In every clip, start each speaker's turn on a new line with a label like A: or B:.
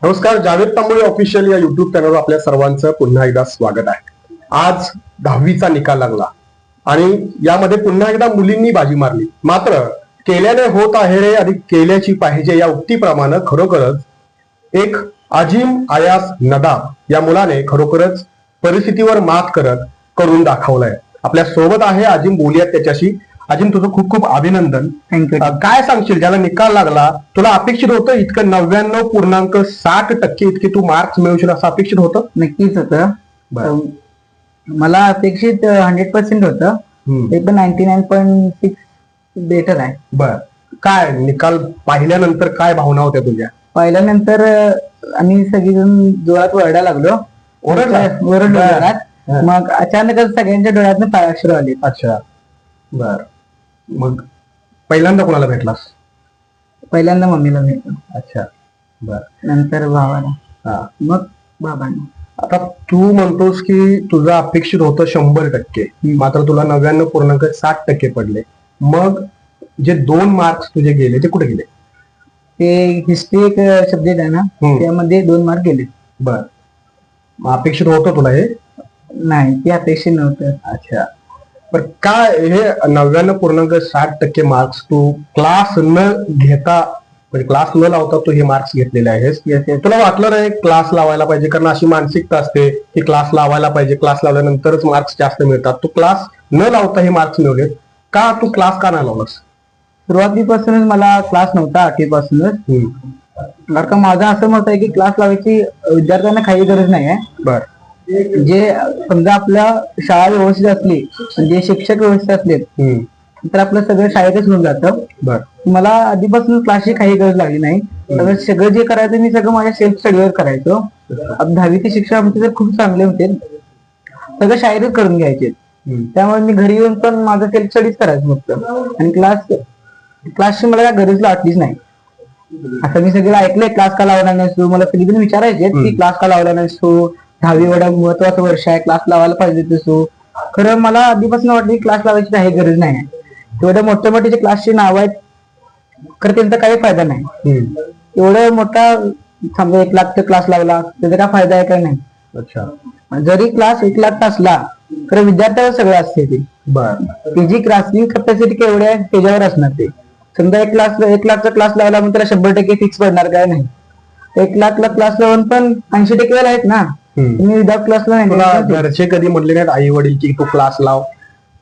A: नमस्कार, जावेद तांबोळी ऑफिशियल या युट्यूब चॅनलवर आपल्या सर्वांचं पुन्हा एकदा स्वागत आहे. आज 10वीचा निकाल लागला आणि यामध्ये पुन्हा एकदा मुलींनी बाजी मारली. मात्र केल्याने होत आहे रे अधिक केल्याची पाहिजे या उक्तीप्रमाणे खरोखरच एक अजिम अयास नदाब या मुलाने खरोखरच परिस्थितीवर मात करत करून दाखवलंय. आपल्या सोबत आहे अजिम, बोलूयात त्याच्याशी. अजिम, तुझं खूप खूप अभिनंदन.
B: थँक्यू.
A: काय सांगशील, ज्याला निकाल लागला, तुला अपेक्षित होतं इतकं 99.60% इतके तू मार्क्स मिळवशील असं अपेक्षित होतं?
B: नक्कीच होतं. मला अपेक्षित 100% होतं. ते पण 99.6 बेटर आहे.
A: बर, काय निकाल पाहिल्यानंतर काय भावना होत्या तुझ्या?
B: पाहिल्यानंतर आम्ही सगळीजण जोरात ओरडायला लागलो. ओरडलो जोरात. मग अचानकच सगळ्यांच्या डोळ्यातनं पायाक्षर आले.
A: अच्छा, बर. मग पहिल्यांदा कोणाला भेटलास?
B: पहिल्यांदा मम्मीला भेटलो,
A: अच्छा, बर.
B: नंतर भावाला,
A: हा,
B: मग बाबांना.
A: आता तू म्हणतोस की तुझं अपेक्षित होतं 100%, मात्र तुला 99.60% पडले. मग जे 2 मार्क्स तुझे गेले ते कुठे गेले?
B: ते हिस्ट्री एक सब्जेक्ट आहे ना, त्यामध्ये 2 मार्क गेले.
A: बर, मग अपेक्षित होतं तुला हे?
B: नाही, ते अपेक्षित नव्हतं.
A: अच्छा, पण काय हे 99.60% मार्क्स तू क्लास न घेता, म्हणजे क्लास न लावता तू हे मार्क्स घेतलेले आहेस? तुला वाटलं नाही क्लास लावायला पाहिजे? कारण अशी मानसिकता असते की क्लास लावायला पाहिजे, क्लास लावल्यानंतरच मार्क्स जास्त मिळतात. तू क्लास न लावता हे मार्क्स मिळवलेत का? तू क्लास का नाही लावलास?
B: सुरुवातीपासूनच मला क्लास नव्हता, 8वी पासूनच. कारण का माझं असं मत आहे की क्लास लावायची विद्यार्थ्यांना काही गरज नाही आहे.
A: बर,
B: जे समजा आपल्या शाळा व्यवस्थित असली, म्हणजे शिक्षक व्यवस्थित असले, तर आपलं सगळं शाळेतच होऊन जातं.
A: बर.
B: मला आधीपासून क्लासची काही गरज लागली नाही. सगळं जे करायचं मी सगळं माझ्या सेल्फ स्टडीवर करायचो. 10वीचे शिक्षक आमचे तर खूप चांगले होते, सगळं शाळेतच करून घ्यायचे. त्यामुळे मी घरी येऊन पण माझं सेल्फ स्टडीज करायचं फक्त. आणि क्लासची मला काय गरज वाटलीच नाही. आता मी सगळं ऐकलंय, क्लास का लावला नसतो. मला सगळीजण विचारायचे की क्लास का लावला नसतो, 10वी एवढा महत्वाचं वर्ष आहे, क्लास लावायला पाहिजे तसो. खरं मला आधीपासून वाटलं क्लास लावायची काही गरज नाही. एवढ्या मोठ्या मोठ्याचे क्लासची नाव आहेत, खरं त्यांचा काही फायदा नाही. एवढं मोठा समजा 1 लाखचा क्लास लावला, त्याचा काय फायदा आहे? काय नाही.
A: अच्छा,
B: जरी क्लास 1 लाख असला, खरं विद्यार्थ्यावर सगळं असते ते.
A: बर.
B: त्याची क्लासची कॅपॅसिटी केवढी आहे त्याच्यावर असणार ते. समजा 1 लाखचा क्लास लावला मग त्याला 100% फिक्स पडणार काय नाही. 1 लाखला क्लास लावून पण 80% आहेत ना. तुम्ही विदाउट क्लासला नाही.
A: तुला घरचे कधी म्हटले नाहीत, आई वडील, की तू क्लास लाव?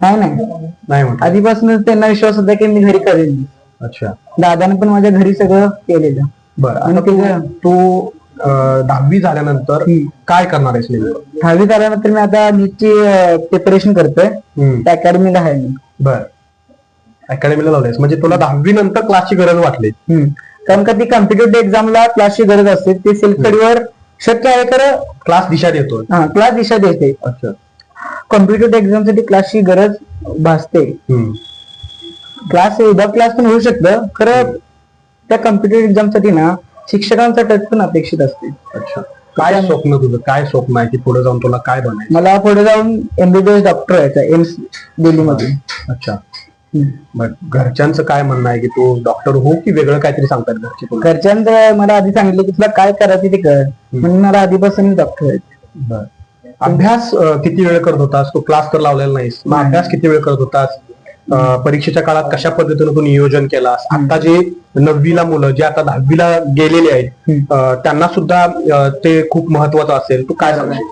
B: नाही,
A: म्हटलं.
B: आधीपासूनच त्यांना विश्वास होता की मी घरी करेन.
A: अच्छा,
B: दादाने पण माझ्या घरी सगळं केलेलं.
A: बरं. आता तू 10वी झाल्यानंतर काय करणार आहेस नेमकं?
B: 10वी झाल्यानंतर मी आता नीटची प्रिपरेशन करतोय. अकॅडमीला आहे मी.
A: बर, अकॅडमीला लावलेस म्हणजे तुला 10वी नंतर क्लासची गरज वाटली?
B: कारण का ती कॉम्पिटेटिव्ह एक्झामला क्लासची गरज असते. ते सेल्फ स्टडीवर शक्य आहे, खरं
A: क्लास दिशा देतो.
B: क्लास दिशा देते.
A: अच्छा,
B: कॉम्पिटेटिव्ह एक्झाम साठी क्लासची गरज भासते. क्लास विदाउट क्लास पण होऊ शकतं, खरं त्या कॉम्पिटेटिव्ह एक्झाम साठी ना शिक्षकांचा टच पण अपेक्षित असते.
A: अच्छा, काय स्वप्न तुझं? काय स्वप्न आहे की पुढे जाऊन तुला काय बनायचं?
B: मला पुढे जाऊन MBBS डॉक्टर व्हायचं, एम्स दिल्लीमध्ये.
A: अच्छा, बरं. घरच्यांचं काय म्हणणं आहे की तू डॉक्टर हो की वेगळं काहीतरी सांगतात घरचे?
B: घरच्यांचं मला आधी सांगितलं की तुला काय करायचं ते कर, म्हणून मला आधीपासून डॉक्टर व्हायचं.
A: बर. अभ्यास किती वेळ करत होतास? तू क्लास तर लावलेला नाहीस, मग अभ्यास किती वेळ करत होतास? परीक्षेच्या काळात कशा पद्धतीने तू नियोजन केलास? आता जे 9वीला मुलं जे आता 10वीला गेलेले आहेत, त्यांना सुद्धा ते खूप महत्वाचं असेल, तू काय सांगशील?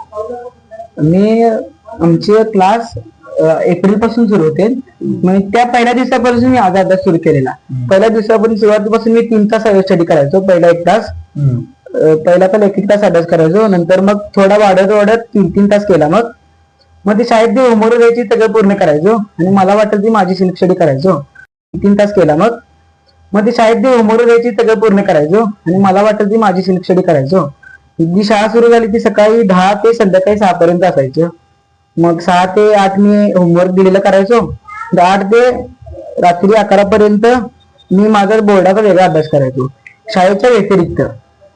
B: आमचे क्लास एप्रिल पासून सुरू होते. म्हणजे त्या पहिल्या दिवसापासून मी आज अभ्यास सुरू केलेला. पहिल्या दिवसापासून सुरुवातीपासून मी 3 तास स्टडी करायचो. पहिला 1 तास, पहिला पण 1 तास अभ्यास करायचो. नंतर मग थोडा वाढत 3 तास केला. मग ते शाळेत जे होमवर्क द्यायची सगळं पूर्ण करायचो आणि मला वाटलं ती माझी सेल्फ स्टडी करायचो. 3 तास केला. मग ते शाळेत जे होमवर्क द्यायची सगळं पूर्ण करायचो आणि मला वाटलं ती माझी सेल्फ स्टडी करायचो. जी शाळा सुरू झाली ती सकाळी 10 ते संध्याकाळी 6 पर्यंत असायचं. मग 6 ते 8 मी होमवर्क दिलेलं करायचो. 8 ते रात्री 11 पर्यंत मी माझा बोर्डाचा वेगळा अभ्यास करायचो. शाळेच्या व्यतिरिक्त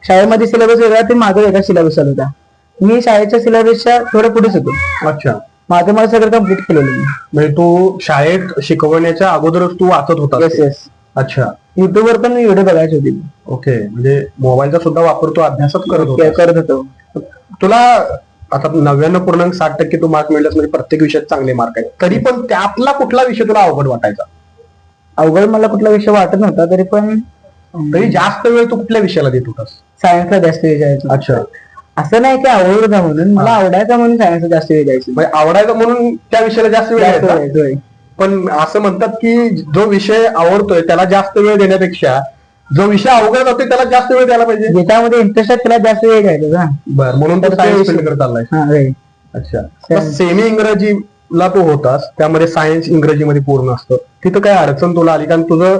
B: शाळेमध्ये सिलेबस वेगळा, ते माझा वेगळा सिलेबस होता. मी शाळेच्या सिलेबसच्या थोडं पुढेच होतो.
A: अच्छा,
B: माझं मला सगळं कम्प्लीट केलेलं.
A: म्हणजे तू शाळेत शिकवण्याच्या अगोदरच तू वाचत होता?
B: येस.
A: अच्छा,
B: युट्यूबवर पण मी व्हिडिओ बघायचे होते.
A: ओके. म्हणजे मोबाईलचा सुद्धा वापर तू अभ्यासात करत होता.
B: करत होतो.
A: तुला आता 99.7% तू मार्क मिळालास, म्हणजे प्रत्येक विषयात चांगले मार्क आहेत. तरी पण त्यातला कुठला विषय तुला अवघड वाटायचा?
B: अवघड मला कुठला विषय वाटत नव्हता, तरी पण
A: तरी जास्त वेळ तू कुठल्या विषयाला देत होतास?
B: सायन्सला जास्त वेळ द्यायचा.
A: अच्छा,
B: असं नाही की आवडता म्हणून, मला आवडायचा म्हणून सायन्सला जास्त वेळ द्यायची.
A: म्हणजे आवडायचं म्हणून त्या विषयाला जास्त वेळ
B: जास्त
A: द्यायचा?
B: वेळ द्यायचा.
A: पण असं म्हणतात की जो विषय आवडतोय त्याला जास्त वेळ देण्यापेक्षा जो विषय अवघड होतोय त्याला जास्त वेळ द्यायला पाहिजे.
B: ज्याच्यामध्ये इंटरेस्ट आहे त्याला जास्त वेळ द्यायचा.
A: बरं, म्हणून तर
B: तर
A: सायन्स
B: ते-
A: फील्ड कडे चाललाय.
B: हा, होय.
A: अच्छा, सेमी इंग्रजीला तू होतास, त्यामध्ये सायन्स इंग्रजीमध्ये पूर्ण असतं. तिथं काय अडचण तुला आली? कारण तुझं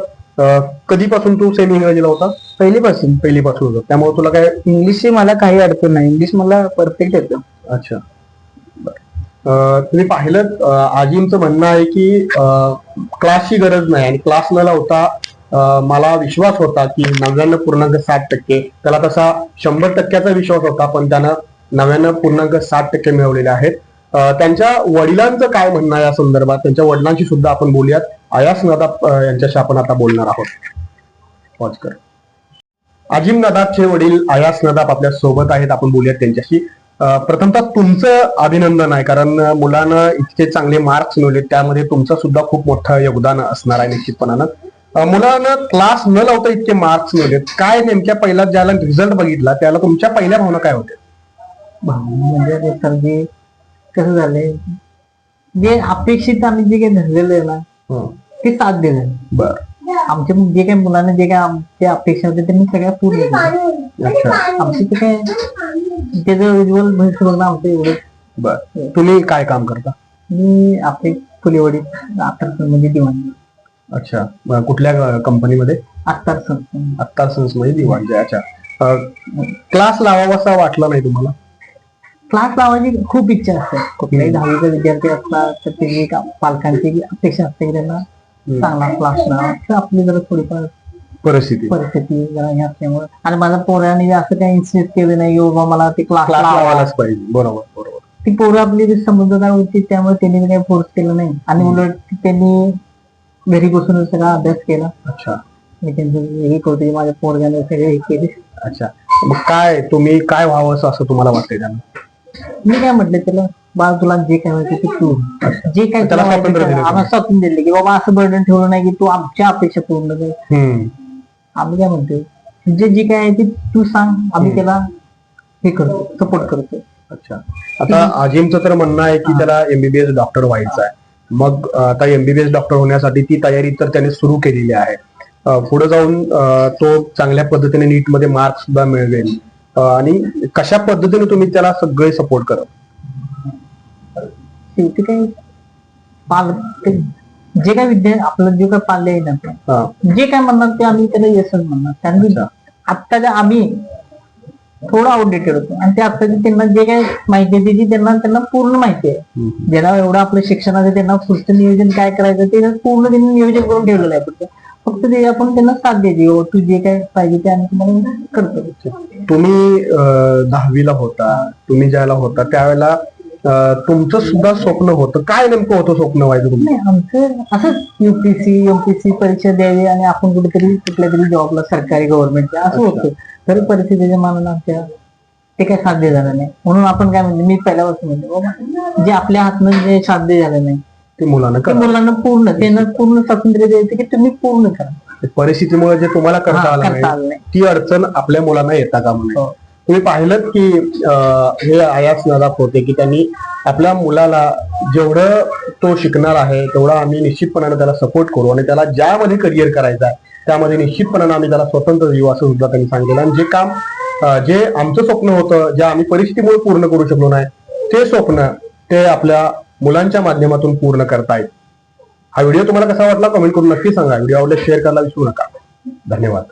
A: कधीपासून तू सेमी इंग्रजीला होता?
B: पहिलीपासून.
A: पहिलीपासून होतं, त्यामुळे तुला काय?
B: इंग्लिशची मला काही अडचण नाही, इंग्लिश मला परफेक्ट येतं.
A: अच्छा, तुम्ही पाहिलं आजींचं म्हणणं आहे की क्लासची गरज नाही, आणि क्लास न लावता मला विश्वास होता की 99.7%, त्याला तसा 100%चा विश्वास होता, पण त्यानं 99.7% मिळवलेले आहेत. त्यांच्या वडिलांचं काय म्हणणं आहे या संदर्भात, त्यांच्या वडिलांशी सुद्धा आपण बोलूयात. अयास नदाब यांच्याशी आपण आता बोलणार आहोत. पॉज कर. अजिम नदाबचे वडील अयास नदाब आपल्या सोबत आहेत, आपण बोलूयात त्यांच्याशी. प्रथमतः तुमचं अभिनंदन आहे, कारण मुलानं इतके चांगले मार्क्स मिळवले, त्यामध्ये तुमचं सुद्धा खूप मोठं योगदान असणार आहे निश्चितपणानं. मुलानं क्लास न लावता इतके मार्क्स मिळवले, काय नेमक्या पहिला ज्याला रिझल्ट बघितला त्याला तुमच्या पहिल्या भावना काय होत्या?
B: म्हणजे ते सर जे कसं झालंय, जे अपेक्षित आम्ही जे काही धरलेलं आहे ना ते साध्य झालं.
A: बर,
B: आमच्या जे काही मुलांना जे काही आमच्या अपेक्षा होत्या त्यांनी सगळ्या पूर्ण केल्या.
A: अच्छा,
B: आमची ते काय त्याचं उज्ज्वल भविष्य बघणं आमचं एवढं.
A: बर. तुम्ही काय काम करता?
B: मी आपले फुलेवाडी आत्तार म्हणजे दिवाण.
A: अच्छा, कुठल्या कंपनीमध्ये?
B: आत्तार संस्था.
A: आत्तार सन्स मध्ये दिवाणचे. अच्छा, क्लास लावावासा वाटला नाही तुम्हाला?
B: क्लास लावायची खूप इच्छा असते. कुठल्याही 10वीचा विद्यार्थी असला तर त्याची पालकांची अपेक्षा असते की त्यांना चांगला क्लास लावा. तर आपली जरा थोडीफार
A: परिस्थिती
B: जरा हे असल्यामुळे, आणि माझ्या पोरांनी असं काही इन्सिस्ट केलं नाही की बाबा मला ते क्लास
A: लावायलाच पाहिजे. बरोबर बरोबर.
B: ती पोरं आपली समजदार होती, त्यामुळे त्यांनी काही फोर्स केलं नाही, आणि उलट त्यांनी घरी बसून सगळा अभ्यास केला.
A: अच्छा,
B: मी त्यांचं हे करतो, माझ्या पोरगाने सगळे हे केले.
A: अच्छा. मग काय तुम्ही काय व्हावं असं तुम्हाला वाटतंय त्यांना?
B: मी काय म्हटलं त्याला, बाळ तुला जे काय माहिती ते तू जे काय
A: त्याला स्वातंत्र्य दिलं.
B: आम्हाला स्वातंत्र्य दिले की बाबा असं बर्डन ठेवलं नाही की तू आमच्या अपेक्षा पूर्ण कर. आम्ही काय म्हणतो जे जे काय आहे ते तू सांग, आम्ही त्याला हे करतो, सपोर्ट करतो.
A: अच्छा, आता अजिमचं तर म्हणणं आहे की त्याला एमबीबीएस डॉक्टर व्हायचं आहे. मग आता एमबीबीएस डॉक्टर होण्यासाठी ती तयारी तर त्याने सुरू केलेली आहे. पुढे जाऊन तो चांगल्या पद्धतीने नीट मध्ये मार्क्स सुद्धा मिळवेल, आणि कशा पद्धतीने तुम्ही त्याला सगळे सपोर्ट करा?
B: शेवटी काही पालक जे काय आपलं जे काय पाल्य आहे ना, जे काय म्हणणार ते आम्ही त्याला यशच म्हणणार. कारण आत्ताच्या आम्ही थोडं आउटडेटेड होतो, आणि ते आत्ताची त्यांना जे काही माहिती आहे त्याची त्यांना पूर्ण माहिती आहे. ज्यांना एवढं आपलं शिक्षण आहे त्यांना पुढचं नियोजन काय करायचं ते पूर्ण त्यांनी नियोजन करून ठेवलेलं आहे. फक्त ते आपण त्यांना साथ द्यायची, तू जे काय पाहिजे ते आम्ही तुम्हाला करतो.
A: तुम्ही 10वीला होता, तुम्ही ज्याला होता त्यावेळेला तुमचं सुद्धा स्वप्न होतं, काय नेमकं होतं स्वप्न व्हायचं तुमचं?
B: नाही, आमचं असंच युपीएससी एमपीएससी परीक्षा द्यावी आणि आपण कुठेतरी कुठल्या तरी जॉबला सरकारी गव्हर्नमेंटच्या असं होतं. तरी परिस्थितीच्या मानानं आमच्या ते काही साध्य झालं नाही, म्हणून आपण काय म्हणजे मी पहिल्यापासून म्हणतो जे आपल्या हातनं जे साध्य झालं नाही
A: ते मुलांना
B: मुलांना त्यांना पूर्ण स्वातंत्र्य द्यायचं की तुम्ही पूर्ण करा.
A: परिस्थितीमुळे जे तुम्हाला करता आलं नाही ती अडचण आपल्या मुलांना येता कामा नये. तुम्ही पाहिलं की हे अयास नदाब होते की त्यांनी आपल्या मुलाला जेवढं तो शिकणार आहे तेवढा आम्ही निश्चितपणाने त्याला सपोर्ट करू, आणि त्याला ज्यामध्ये करिअर करायचं आहे त्यामध्ये निश्चितपणाने आम्ही त्याला स्वतंत्र देऊ असं सुद्धा त्यांनी सांगितलं. आणि जे काम जे आमचं स्वप्न होतं, जे आम्ही परिस्थितीमुळे पूर्ण करू शकलो नाही ते स्वप्न ते आपल्या मुलांच्या माध्यमातून पूर्ण करतायत. हा व्हिडिओ तुम्हाला कसा वाटला कमेंट करून नक्की सांगा. व्हिडिओ आवडल्यास शेअर करायला विसरू नका. धन्यवाद.